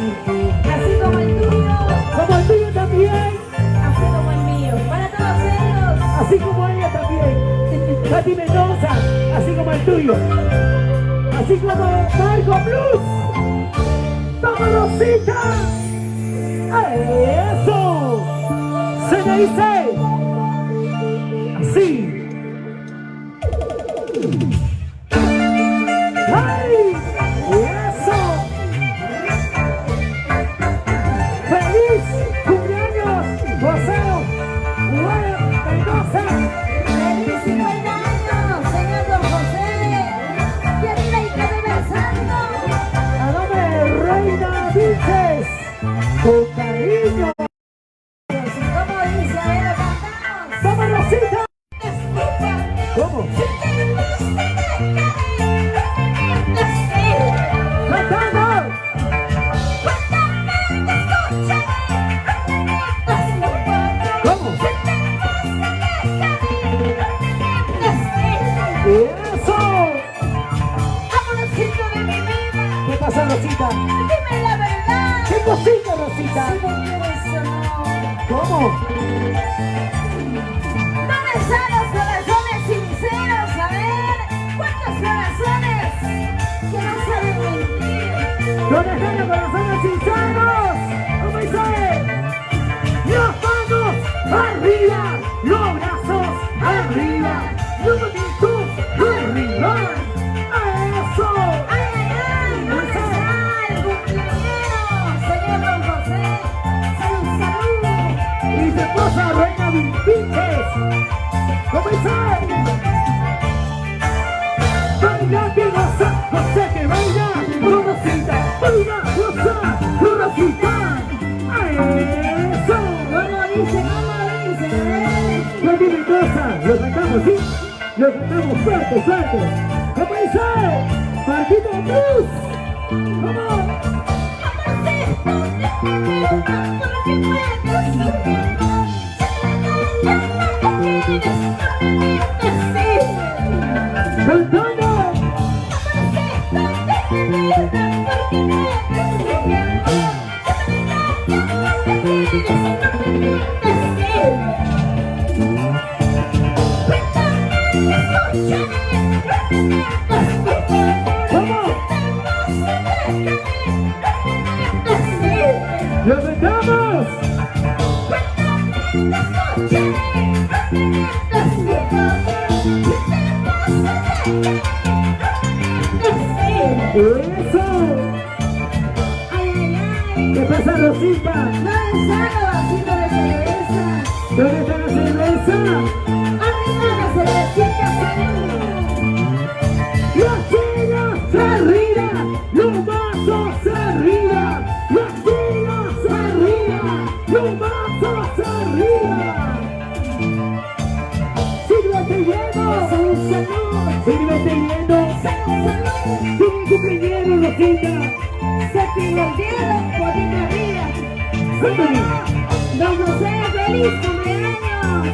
Así como el tuyo. Como el tuyo también. Así como el mío. Para todos ellos. Así como ella también. Katy Mendoza. Así como el tuyo. Así como Marco Blues. ¡Toma Rosita! ¡Eso! Se me dice así. ¡Ay! ¡Eso! ¡Feliz cumpleaños, José Mendoza! ¡Feliz 50 años, señor Don José! ¡Que viva y que viva santo! ¡A nombre Reina Vilches! ¡Con cariño! ¿Cómo dice? A ver, lo cantamos. ¡Toma Rosita! ¿Cómo? ¡Cantando! ¿Cómo? ¡Eso! Amorcito de mi vida, ¿Qué pasa, Rosita? dime la verdad. ¿Qué cosita, Rosita? Si no quieres o no. ¿Cómo? ¿Dónde están los corazones sinceros? A ver, ¿cuántos corazones que no saben mentir? ¿Dónde están los corazones sinceros? ¿Cómo dice? Los manos arriba, los brazos arriba, los manitos arriba. ¡Eso! ¡Ay, ay, ay! ¿Dónde está el cumpleañero, señor Don José? ¡Salud, salud! Y su esposa Reina Vilches. ¿Cómo dice? Baila que goza, goza que baila, con Rosita, baila, goza, con Rosita. ¡Eso! ¿Cómo dice? ¿Cómo dice? Katy Mendoza, lo cantamos, ¿sí? Lo cantamos fuerte, fuerte. ¿Cómo dice? Marquito Cruz. ¿Cómo? Cantando. ¿Cómo? ¡Lo cantamos! ¡Eso! ¿Qué pasa, Rosita? ¿Dónde está la cerveza? ¡Las chicas arriba! ¡Los vasos arriba! ¡Las chicas arriba! ¡Los vasos arriba! ¡Sírvete lleno! ¡Sírvete lleno! ¡Tiene cumpleaños, Rosita! Don José, feliz cumpleaños.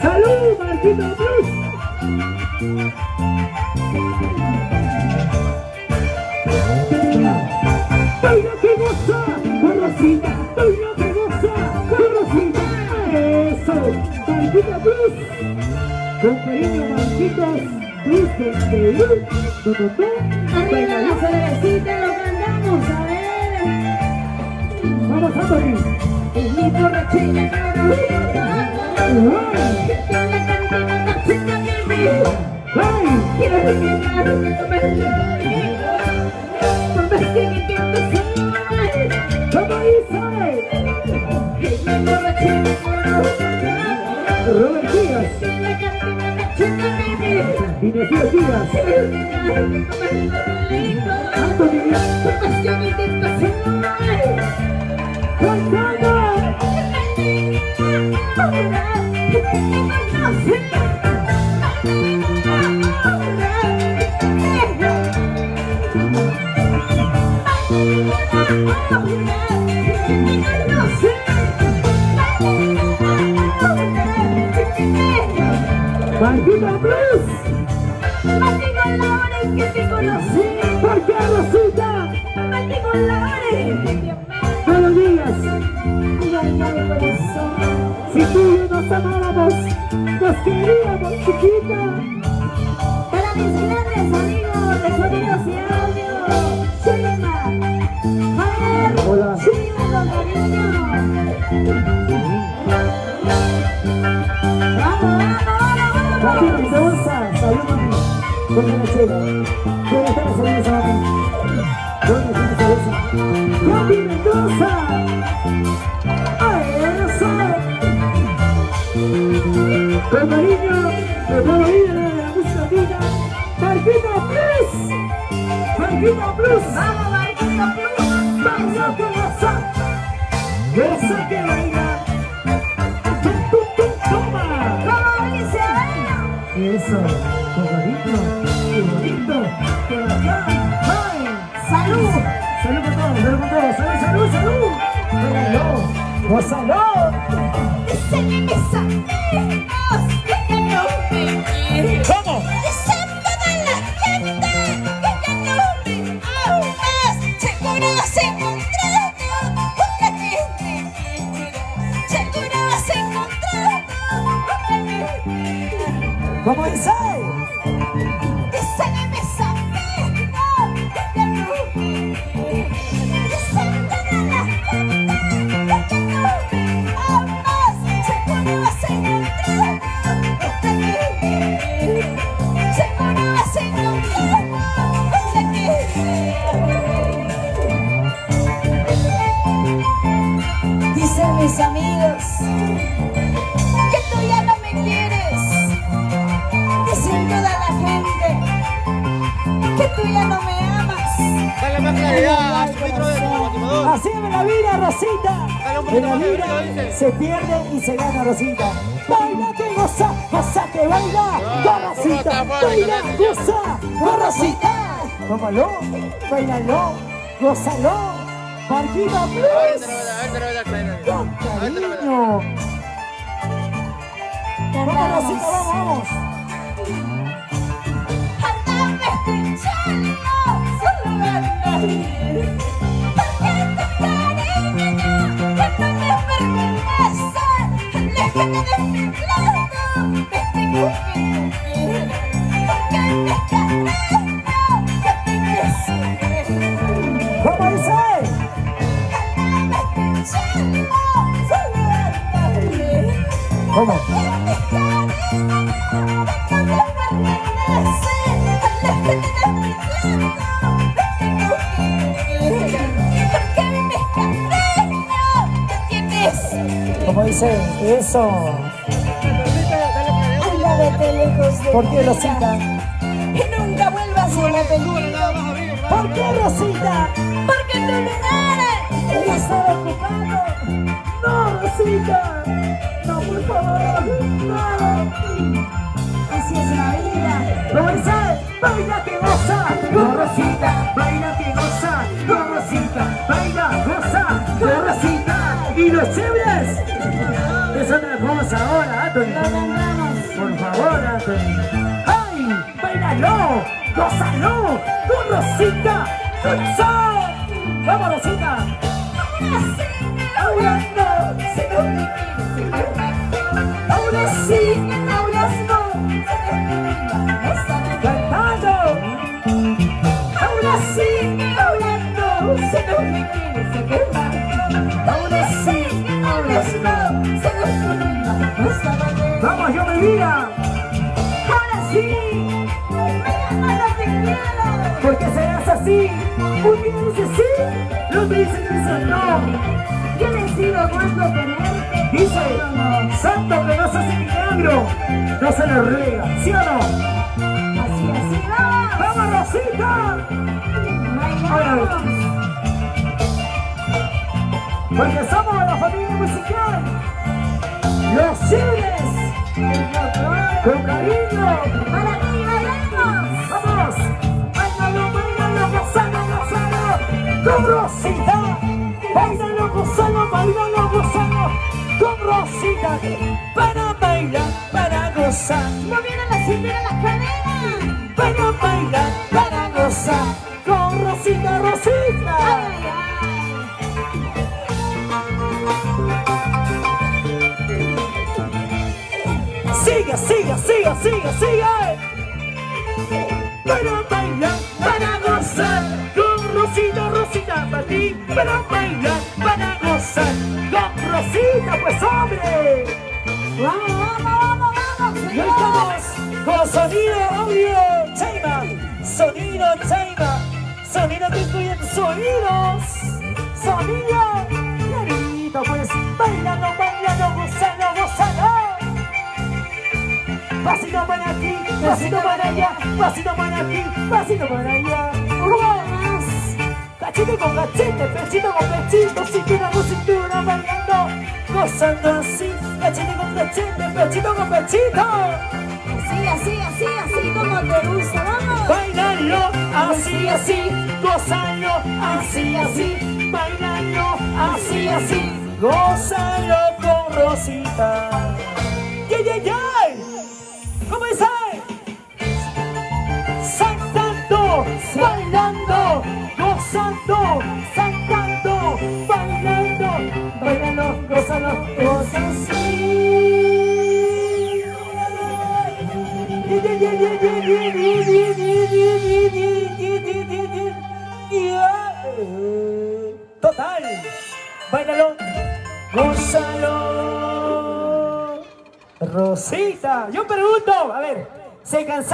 ¡Salud, Marquito Cruz! ¡Baila que goza! ¡Con Rosita! ¡Baila que goza! ¡Con Rosita! ¡Eso! ¡Marquito Cruz! Con cariño, Marquitos Cruz de Perú. Arriba la cervecita, lo cantamos, a ver. ¡Vamos, Anthony! Es mi borrachera favorita. Que en la cantina no chica que me ¡Ay! quiero terminar un beso conmigo. Por vez que me siento sola. ¿Cómo dice? Es mi borrachera favorita. Robert Díaz Que en la cantina no chica que me y Nefío Díaz. quiero terminar un beso conmigo. Anthony Por vez que me siento sola. cantando. Marquito Blues. Mati con la hora en que te conocí. ¿Por qué, Rosita? Mati con la hora en Si tú y yo nos amáramos, nos queríamos, chiquita. Para mis grandes amigos de sonidos y audio, Chima, Javier, Hola. Chima con cariño. Vamos. Aquí Mendoza, salud. ¿Dónde la chica? ¿Dónde está la cerveza, mami? ¿Dónde está la cerveza? ¡Katy Mendoza! ¡Ay, eso! Con cariño, de toda vida de la música latina, Marquita Plus. Marquita Plus. Vamos, Marquita Plus. Baila que goza, goza que baila. Toma. ¿Cómo dice? Eso, con cariño, qué bonito, que bacán. ¡Ay! Salud. Salud con todos, salud con todos, salud, salud, salud. Bailalo, gózalo. Dicen en mis amigos que ya no me quieren. ¿Cómo? Dicen toda la gente que ya no me amas. Seguro vas a encontrar otra que te quiera. Seguro vas a encontrar otra que te quiera. ¿Cómo dice? Dicen en mis amigos que ya no me quieren. Dicen toda la gente que ya no me amas. Seguro vas a encontrar otra que te quiera. Seguro vas a encontrar otra que te quiera. Dicen mis amigos que tú ya no me quieres. Dicen toda la gente que tú ya no me amas. Dale más claridad a su micro de motivador. Así es la vida, Rosita. Dale un En poquito la más de vida ruido, dice. se pierde y se gana, Rosita. Baila que goza, goza que baila. Con Rosita, baila, goza, con Rosita. Tómalo, bailalo, gózalo. Marquita Plus. Con cariño. Vamos, Rosita, vamos, vamos. Andame escuchando, solo andar. Porque tu cariño que no me pertenece. Aléjate de mi lado, vete con quien tú quieras. Porque mi cariño ya te quise. ¿Cómo dice? Andame escuchando, solo andar. ¿Cómo? ¿Cómo dice? Eso. Ándate lejos de ¿Por qué, mí Rosita? y nunca vuelvas a venir. ¿Por qué, Rosita? Porque tu lugar ya está ocupado. No, Rosita. No, por favor. No. Así es la vida. ¿Cómo dice? Baila que goza, con Rosita. Baila que goza, con Rosita. Baila, goza, con Rosita. Y los chéveres. Es otra cosa ahora, Anthony. Lo tendremos. Por favor, Anthony. ¡Ay! ¡Bailalo! ¡Gózalo! ¡Con Rosita! ¡Goza! ¡Vamos, Rosita! Ahora no, si no me quieres. Ahora sí, ahora no. ¡Cantando! Ahora sí, ahora no. Si no me quieres, se quema. Ahora sí, ahora no. Se nos ¡Vamos, yo me vida! ahora sí, mañana no te quiero. ¿Por qué serás así? Un día dices sí, el otro dice no. Yo decido cuándo tenerte. Dice, santo que no se hace milagro, no se le riega, ¿sí o no? Así, vamos. ¡Vamos, Rosita! Bailamos. Porque somos la familia musical, los Chibres, con cariño. Para ti bailamos. ¡Vamos! ¡Bailalo, bailalo, gozalo, gozalo! ¡Con Rosita! ¡Bailalo, gozalo, bailalo, gozalo! ¡Con Rosita! Para bailar, para gozar. Moviendo la cintura, la cadera. Para bailar, para gozar. Con Rosita, Rosita. Ay, ay, ay. Sigue, sigue, sigue, sigue, sigue. Para bailar, para gozar, con Rosita, Rosita para ti. Para bailar, para gozar, con Rosita, pues hombre. Vamos, vamos, vamos, Y ahí estamos con sonido audio Chayma, sonido Chayma, sonido que incluyen sonidos, sonido clarito, pues bailando, bailando, gozando, gozando. Pasito para aquí, pasito para allá, pasito para aquí, pasito para allá. más. Cachete con cachete, pechito con pechito, cintura con cintura, bailando, gozando así. Cachete con cachete, pechito con pechito. Así, así, así, así como te gusta, vamos. Bailando así, así, gozando así, así, bailando así, así, gozando con Rosita. ¡Yay, yay, yay! ¿Cómo dice? Saltando, bailando, gozando, saltando, bailando, bailando, gozando, gozando así. Total, bailalo, gózalo, Rosita. Yo pregunto, a ver, ¿se cansaron?